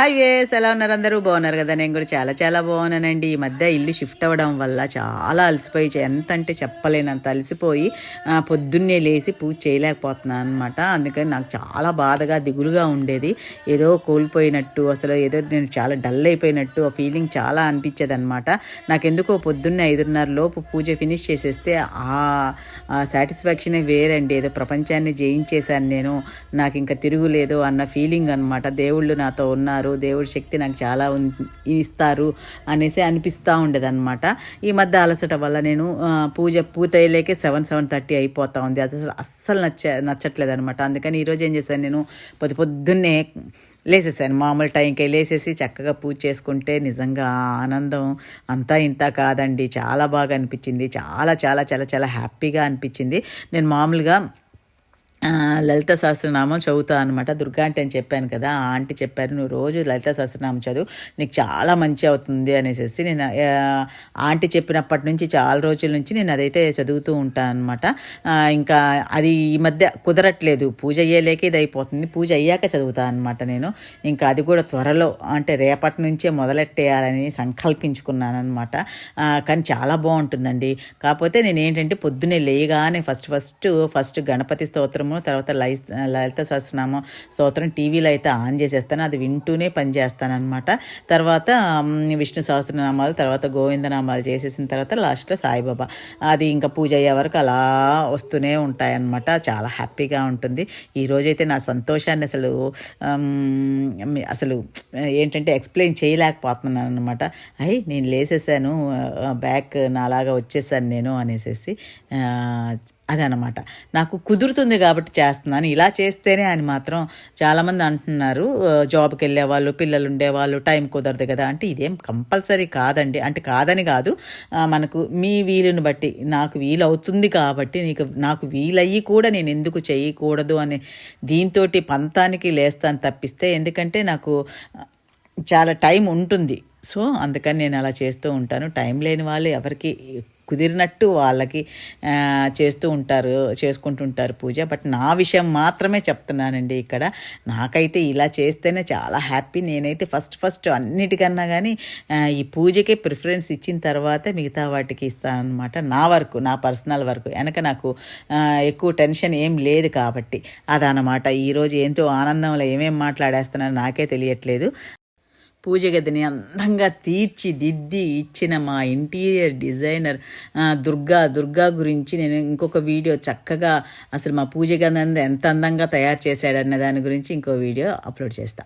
Hi వేస్ ఎలా ఉన్నారు? అందరూ బాగున్నారు కదా? నేను కూడా చాలా చాలా బాగున్నానండి. ఈ మధ్య ఇల్లు షిఫ్ట్ అవ్వడం వల్ల చాలా అలసిపోయి ఎంత అంటే చెప్పలేనంత అలసిపోయి పొద్దున్నే లేచి పూజ చేయలేకపోతున్నాను అనమాట. అందుకని నాకు చాలా బాధగా దిగులుగా ఉండేది. ఏదో కోల్పోయినట్టు, అసలు ఏదో నేను చాలా డల్ అయిపోయినట్టు ఆ ఫీలింగ్ చాలా అనిపించేది అనమాట. నాకెందుకో పొద్దున్నే 5:30 లోపు పూజ ఫినిష్ చేసేస్తే ఆ సాటిస్ఫాక్షనే వేరండి. ఏదో ప్రపంచాన్ని జయించేశాను నేను, నాకు ఇంకా తిరుగులేదు అన్న ఫీలింగ్ అనమాట. దేవుళ్ళు నాతో ఉన్నారు, దేవుడి శక్తి నాకు చాలా ఇస్తారు అనేసి అనిపిస్తూ ఉండేదన్నమాట. ఈ మధ్య అలసట వల్ల నేను పూజ పూర్తయ్యేలేకే 7:30 అయిపోతూ ఉంది. అది అస్సలు నచ్చట్లేదు అనమాట. అందుకని ఈరోజు ఏం చేశాను, నేను పొద్దున్నే లేసేసాను. మామూలు టైంకి లేసేసి చక్కగా పూజ చేసుకుంటే నిజంగా ఆనందం అంతా ఇంత కాదండి. చాలా బాగా అనిపించింది. చాలా చాలా చాలా చాలా హ్యాపీగా అనిపించింది. నేను మామూలుగా లలిత సహస్రనామం చదువుతా అనమాట. దుర్గా ఆంటీ అని చెప్పాను కదా, ఆ ఆంటీ చెప్పారు, నువ్వు రోజు లలిత సహస్రనామం చదువు, నీకు చాలా మంచి అవుతుంది అనేసి నేను ఆంటీ చెప్పినప్పటి నుంచి చాలా రోజుల నుంచి నేను అదైతే చదువుతూ ఉంటాను అనమాట. ఇంకా అది ఈ మధ్య కుదరట్లేదు, పూజ అయ్యేలేకే ఇది అయిపోతుంది. పూజ అయ్యాక చదువుతాను అనమాట నేను. ఇంకా అది కూడా త్వరలో అంటే రేపటి నుంచే మొదలెట్టేయాలని సంకల్పించుకున్నాను అనమాట. కానీ చాలా బాగుంటుందండి. కాకపోతే నేను ఏంటంటే పొద్దున్నే లేయగానే ఫస్ట్ గణపతి స్తోత్రము, తర్వాత లలిత సహస్రనామ స్తోత్రం టీవీలో అయితే ఆన్ చేసేస్తాను, అది వింటూనే పనిచేస్తాను అనమాట. తర్వాత విష్ణు సహస్రనామాలు, తర్వాత గోవిందనామాలు చేసేసిన తర్వాత లాస్ట్లో సాయిబాబా. అది ఇంకా పూజ అయ్యే వరకు అలా వస్తూనే ఉంటాయన్నమాట. చాలా హ్యాపీగా ఉంటుంది. ఈరోజైతే నా సంతోషాన్ని అసలు ఏంటంటే ఎక్స్ప్లెయిన్ చేయలేకపోతున్నాను అనమాట. నేను లేసేసాను, బ్యాక్ నాలాగా వచ్చేసాను నేను అనేసి అదనమాట. నాకు కుదురుతుంది కాబట్టి చేస్తున్నాను. ఇలా చేస్తేనే అని మాత్రం చాలామంది అంటున్నారు. జాబ్కి వెళ్ళే వాళ్ళు, పిల్లలు ఉండేవాళ్ళు టైం కుదరదు కదా అంటే, ఇదేం కంపల్సరీ కాదండి. అంటే కాదని కాదు, మనకు మీ వీలుని బట్టి, నాకు వీలు అవుతుంది కాబట్టి నాకు వీలయ్యి కూడా నేను ఎందుకు చేయకూడదు అనే దీంతో పంతానికి లేస్తాను తప్పిస్తే, ఎందుకంటే నాకు చాలా టైం ఉంటుంది. సో అందుకని నేను అలా చేస్తూ ఉంటాను. టైం లేని వాళ్ళు ఎవరికి కుదిరినట్టు వాళ్ళకి చేసుకుంటుంటారు పూజ. బట్ నా విషయం మాత్రమే చెప్తున్నానండి ఇక్కడ. నాకైతే ఇలా చేస్తేనే చాలా హ్యాపీ. నేనైతే ఫస్ట్ అన్నిటికన్నా కానీ ఈ పూజకే ప్రిఫరెన్స్ ఇచ్చిన తర్వాత మిగతా వాటికి ఇస్తాను అనమాట. నా పర్సనల్ వర్క్ వెనక నాకు ఎక్కువ టెన్షన్ ఏం లేదు కాబట్టి అదనమాట. ఈరోజు ఏంటో ఆనందంలో ఏమేమి మాట్లాడేస్తున్నానో నాకే తెలియట్లేదు. పూజ గదిని అందంగా తీర్చిదిద్ది ఇచ్చిన మా ఇంటీరియర్ డిజైనర్ దుర్గా గురించి నేను ఇంకొక వీడియో చక్కగా అసలు మా పూజ గది ఎంత అందంగా తయారు చేశాడన్న దాని గురించి ఇంకో వీడియో అప్లోడ్ చేస్తాను.